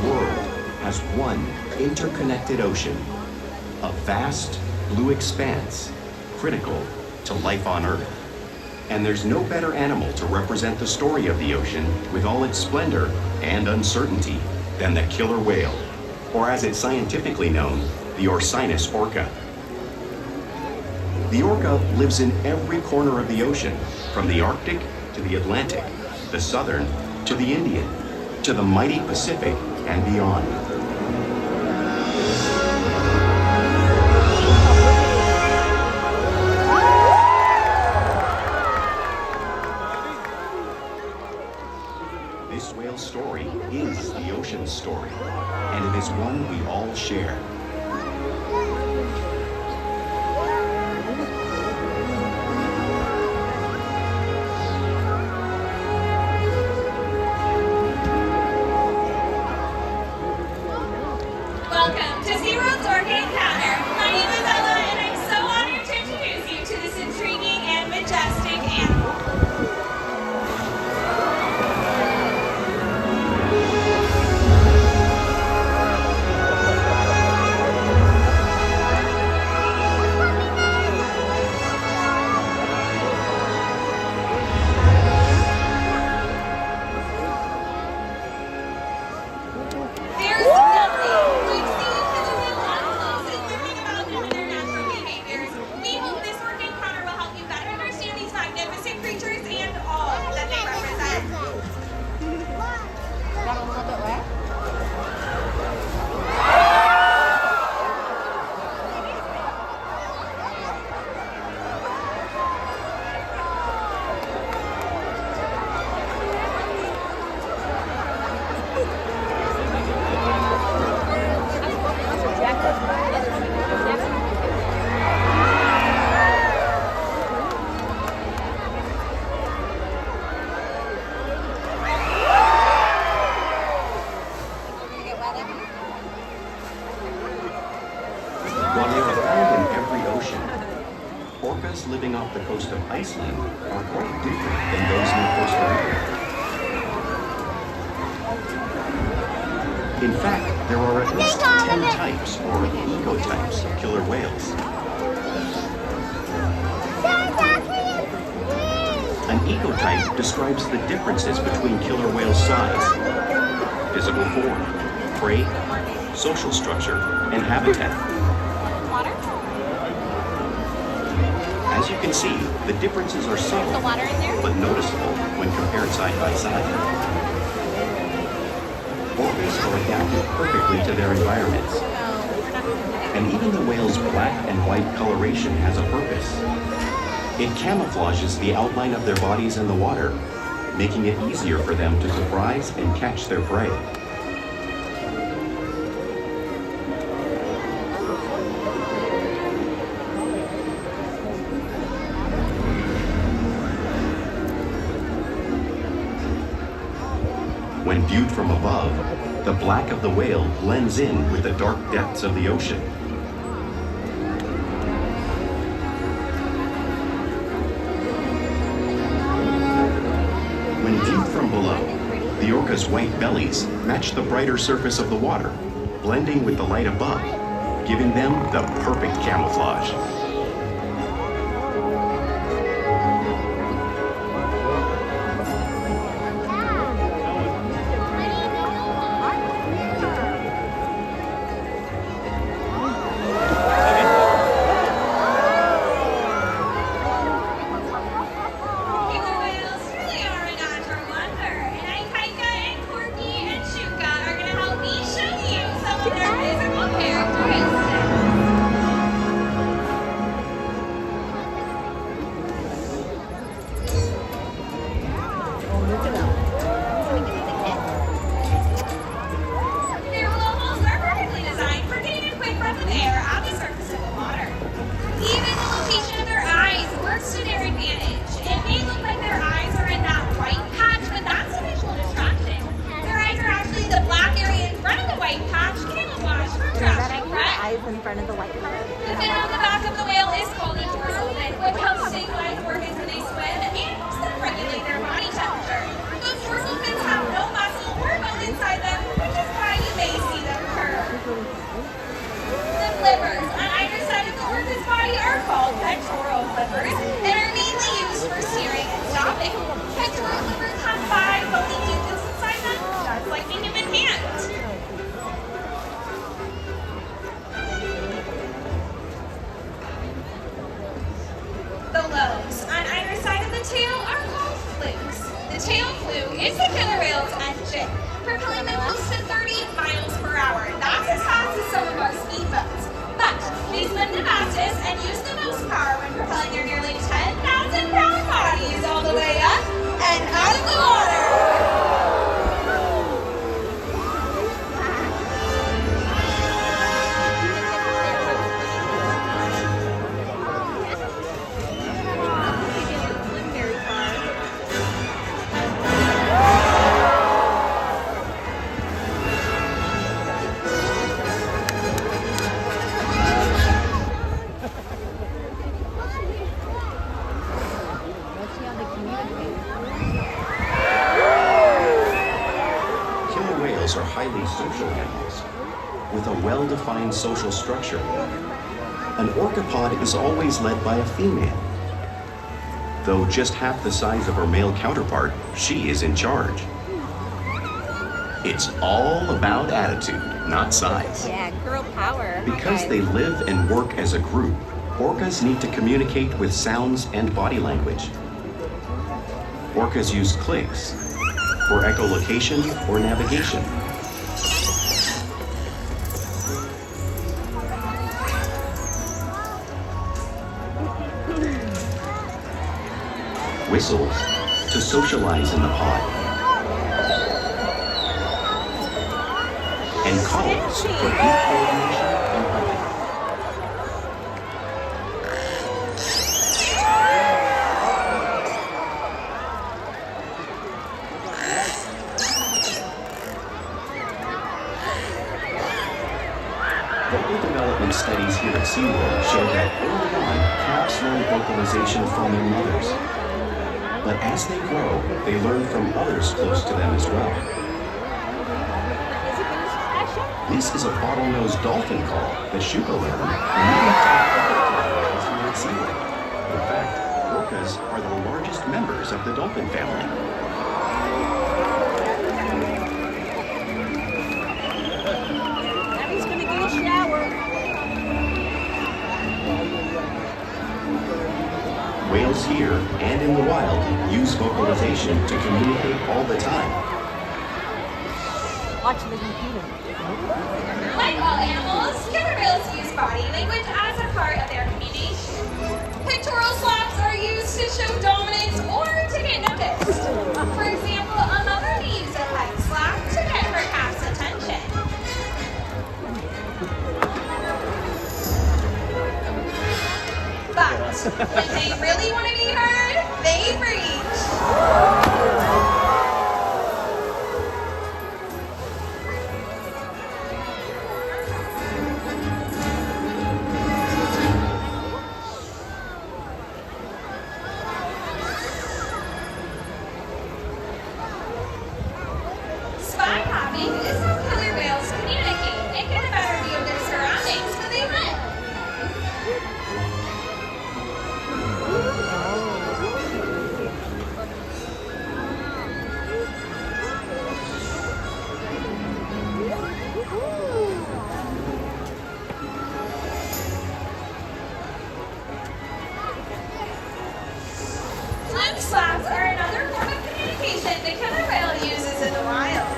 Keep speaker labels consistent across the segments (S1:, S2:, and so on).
S1: world has one interconnected ocean, a vast blue expanse critical to life on Earth. And there's no better animal to represent the story of the ocean with all its splendor and uncertainty than the killer whale, or as it's scientifically known, the Orcinus orca. The orca lives in every corner of the ocean, from the Arctic to the Atlantic, the Southern to the Indian, to the mighty Pacific and beyond. This whale's story is the ocean's story, and it is one we all share.
S2: Welcome to SeaWorld's Orca Encounter. My name is Ella, and I'm so honored to introduce you to this intriguing and majestic animal. There's nothing like seeing such a whale up close and learning about them and their natural behaviors. We hope this work encounter will help you better understand these magnificent creatures and all that they represent.
S3: Got a little bit wet?
S1: While they are found in every ocean, orcas living off the coast of Iceland are quite different than those near Costa Rica. In fact, there are at least 10 types, or ecotypes, of killer whales. An ecotype describes the differences between killer whales' size, physical form, prey, social structure, and habitat. As you can see, the differences are subtle,
S3: The water in there?
S1: but noticeable when compared side by side. Orcas are adapted perfectly to their environments, and even the whale's black and white coloration has a purpose. It camouflages the outline of their bodies in the water, making it easier for them to surprise and catch their prey. When viewed from above, the black of the whale blends in with the dark depths of the ocean. When viewed from below, the orca's white bellies match the brighter surface of the water, blending with the light above, giving them the perfect camouflage.
S2: Killer whales really are a natural wonder, and Ikaika and Corky and Shouka are going to help me show you some of their physical characteristics. Their blowholes are perfectly designed for getting a quick breath of air on the surface of the water. Even the location of their eyes works to their advantage. It may look like their eyes are in that white patch, but that's a visual distraction. Their eyes are actually the black area in front of the white patch, camouflage for drowsy threat.
S3: Eyes in front of the white part.
S2: The fin on the back of the whale is called a dorsal fin, which helps stabilize organs when they swim and helps them regulate their body temperature. Those dorsal fins have no muscle or bone inside them, which is why you called pectoral flippers that are mainly used for steering and stopping. Pectoral flippers have 5 bony digits inside them, just like the human hand. The lobes on either side of the tail are called flukes. The tail fluke is the killer whale's engine, propelling them close to 30 miles per hour. That's as fast as some of our speedboats. But they swim the fastest and use the most power when propelling their nearly 10,000-pound bodies all the way up and out of the water.
S1: Killer whales are highly social animals with a well-defined social structure. An orcapod is always led by a female. Though just half the size of her male counterpart, she is in charge. It's all about attitude, not size.
S3: Yeah, girl power.
S1: Because they live and work as a group, orcas need to communicate with sounds and body language. Orcas use clicks for echolocation or navigation. Whistles to socialize in the pod. And calls for group coordination and hunting. Vocal development studies here at SeaWorld show that early on, calves learn vocalization from their mothers. But as they grow, they learn from others close to them as well. This is a bottlenose dolphin call that Shouka learned when we went to here at SeaWorld. In fact, orcas are the largest members of the dolphin family.
S3: Abby's gonna get a shower.
S1: Whales here and in the wild use vocalization to communicate all the time.
S3: Watch the computer.
S2: Like all animals, killer whales use body language as a part of their communication. Pectoral slaps are used to show dominance or to get noticed. For example, a mother needs a head slap to get her calf's attention. But when they really want to be heard, they preach. Spot hopping is how killer whales communicate and get a better view of their surroundings when they live. Fluke slaps are another form of communication the killer whale uses in the wild.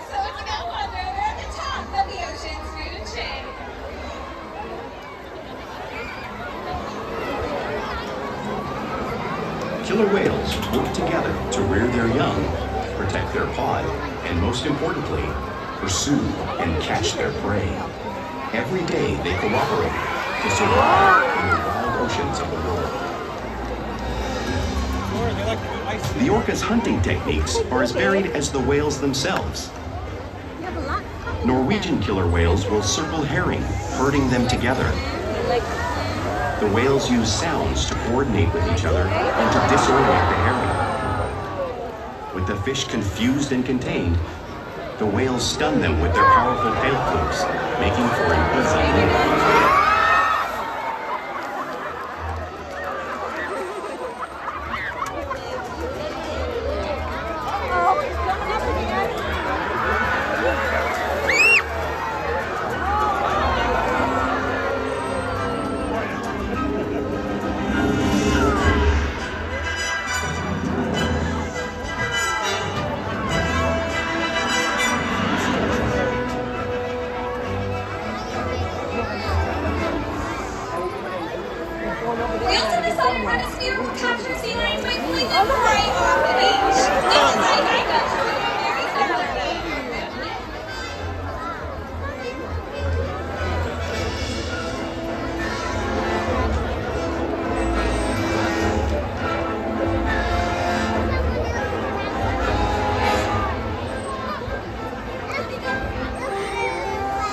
S2: So it's no wonder they're at the top of the ocean's food chain.
S1: Killer whales work together to rear their young, protect their pod, and most importantly, pursue and catch their prey. Every day they cooperate to survive in the wild oceans of the world. The orca's hunting techniques are as varied as the whales themselves.
S3: You have a lot of
S1: Norwegian killer whales will circle herring, herding them together. The whales use sounds to coordinate with each other and to disorient the herring. With the fish confused and contained, the whales stun them with their powerful tail flukes, making for an easy meal.
S2: Whales in the southern hemisphere will capture sea lions by pulling them right off the beach. This is Ikaika, showing a very similar behavior.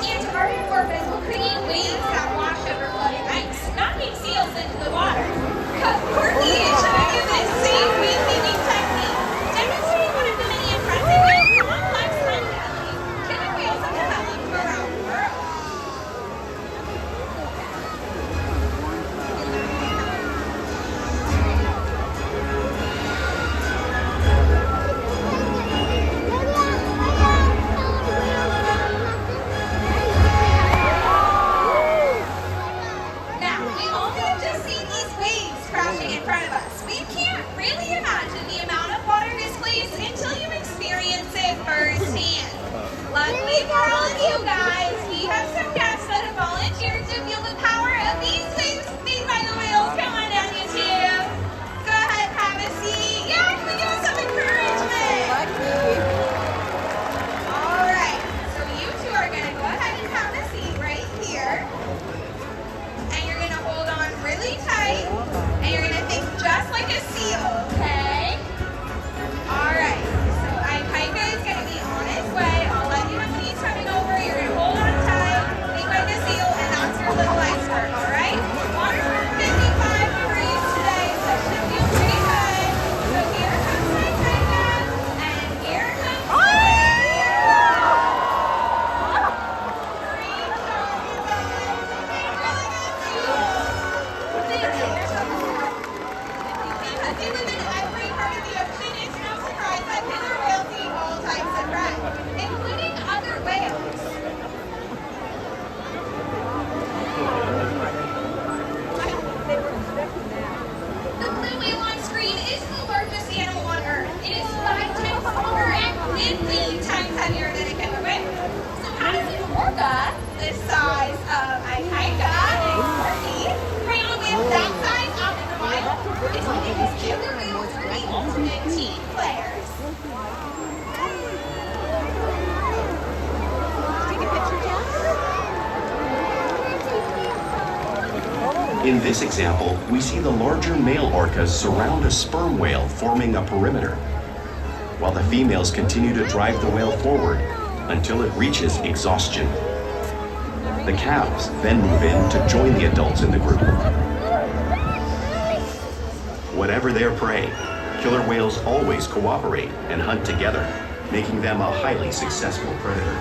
S2: Antarctic orcas will create waves that wash over flooded ice, knocking seals into the water. Corky is showing you this same wave-weaving technique, demonstrating one of the many impressive and complex hunting techniques killer whales have developed around the world. Now, we've only just seen these waves crashing in front of us. We can't really imagine the amount of water displaced until you experience it firsthand. Luckily for all of you guys, we have some guests that have volunteered to feel the power of these waves made by the whales. Come on down, you two. Go ahead, have a seat. Yeah, can we give us some encouragement? All right, so you two are going to go ahead and have a seat right here. And you're gonna hold on really tight, and you're gonna think just like a seal, okay? Alright, so Ikaika is gonna be on his way. I'll let you know when he's coming over. You're gonna hold on tight, think like a seal, and that's your little expert, alright? Water's 55 degrees today, so it should feel pretty good. So here comes Ikaika, and here comes because they live in every part of the ocean, it's no surprise that killer whales eat all types of prey, including other whales. The blue whale on screen is the largest animal on Earth. It is 5 times longer and 50 times heavier than a killer whale. So how does an orca, the size of Ikaika and Corky, prey on a whale that size out in the wild? It's because killer whales are the ultimate team players.
S3: Take a picture, Jeff?
S1: In this example, we see the larger male orcas surround a sperm whale, forming a perimeter, while the females continue to drive the whale forward until it reaches exhaustion. The calves then move in to join the adults in the group. Whatever their prey, killer whales always cooperate and hunt together, making them a highly successful predator.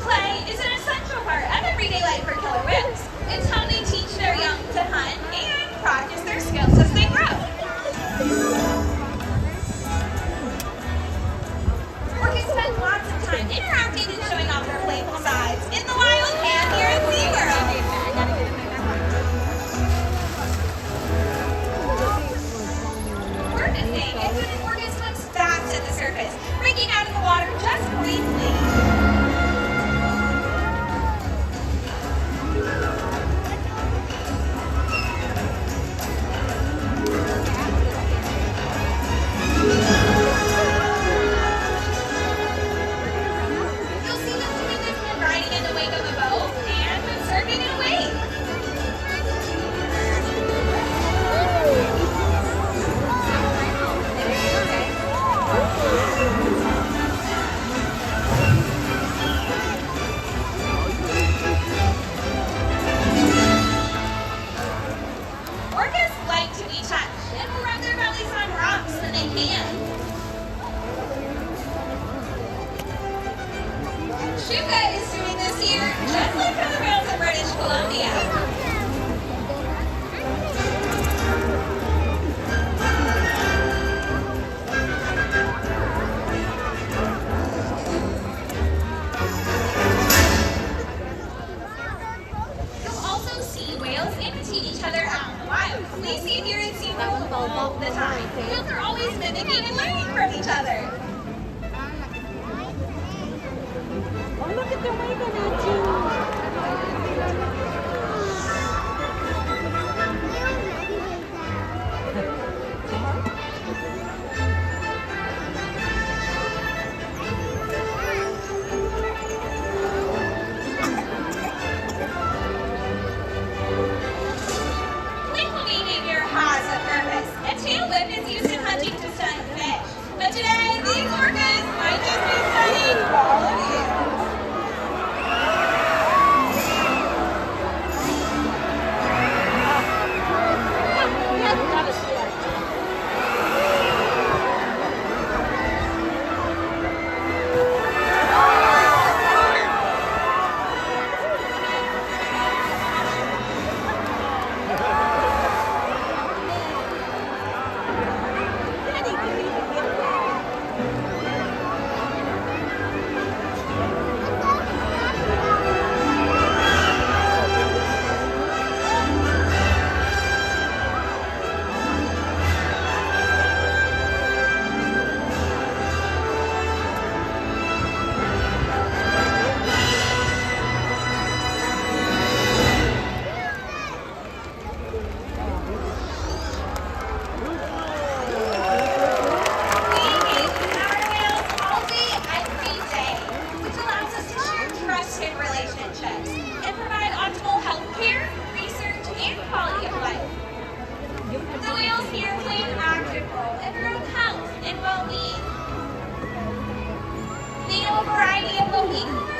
S2: Play is an essential part of everyday life for killer whales. It's how they teach their young to hunt and practice their skills as they grow. Orcas spend lots of time Shouka is doing this year, just like killer whales in British Columbia. Each other out in the wild. We see it here in SeaWorld all the time. Whales are always mimicking and learning from each other.
S3: Oh, look at the waving at you.
S2: Tail whip is used in hunting to stun fish. But today, these orcas might just be stunning all of you.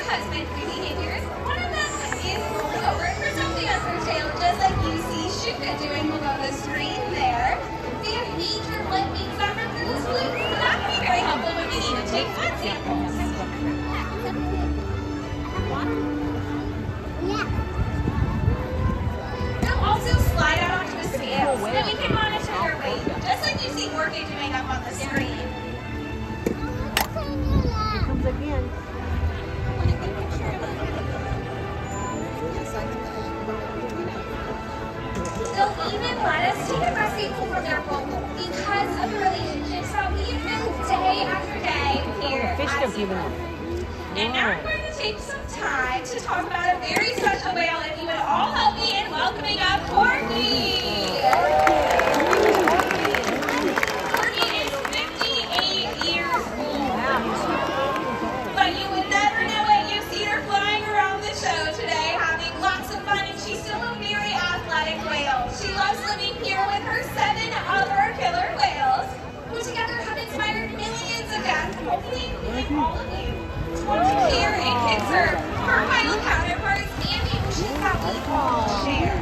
S2: Husbandry behaviors. One of them is rolling over for something on her tail, just like you see Shouka doing below the screen there. They have major blood beats on her through this flute, so that can be very helpful when we need to take blood samples. They'll also slide out onto the scales so that we can monitor their weight, just like you see Orca doing up on the screen.
S3: Here comes again.
S2: They'll even let us take a breast sample from their bowl because of the relationships that we have built day after day here at SeaWorld. And now I'm going to take some time to talk about a very special whale. If you would all help me in welcoming up Corky. Corky is 58 years old. But you would never know it. You see her flying around the show today, having lots of fun, and she's still a very athletic whale. She loves living here with her 7 other killer whales, who together have inspired millions of guests, hopefully including all of you, to want to care and conserve her wild counterparts and the oceans that we all share.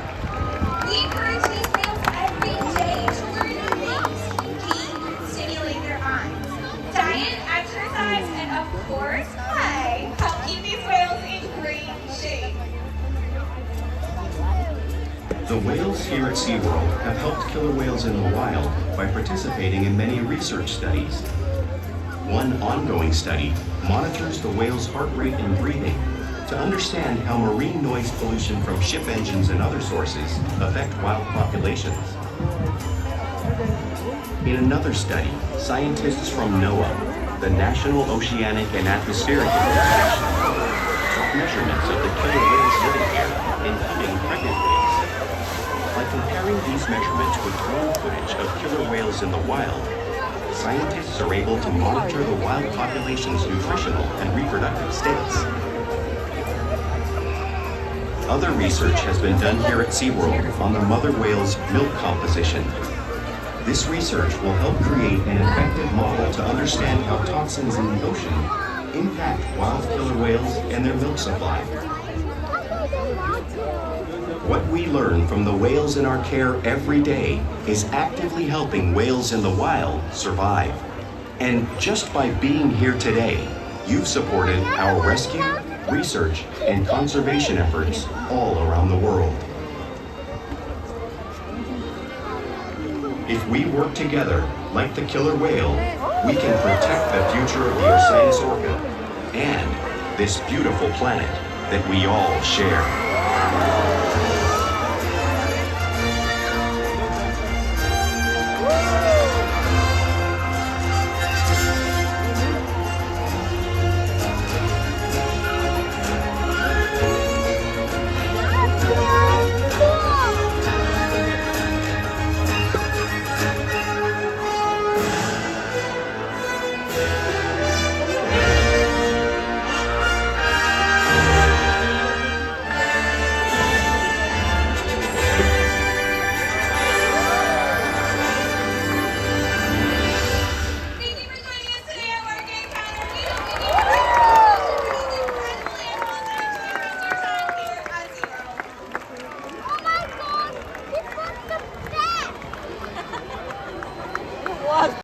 S2: We encourage these whales every day to learn new things, eat, stimulate their minds. Diet, exercise, and of course, play help keep these whales in great shape.
S1: The whales here at SeaWorld have helped killer whales in the wild by participating in many research studies. One ongoing study monitors the whale's heart rate and breathing to understand how marine noise pollution from ship engines and other sources affect wild populations. In another study, scientists from NOAA, the National Oceanic and Atmospheric Administration, took measurements of the killer whales living here, including pregnant whales. By comparing these measurements with drone footage of killer whales in the wild, scientists are able to monitor the wild population's nutritional and reproductive states. Other research has been done here at SeaWorld on the mother whale's milk composition. This research will help create an effective model to understand how toxins in the ocean impact wild killer whales and their milk supply. What we learn from the whales in our care every day is actively helping whales in the wild survive. And just by being here today, you've supported our rescue research, and conservation efforts all around the world. If we work together, like the killer whale, we can protect the future of the Orcanus orca and this beautiful planet that we all share.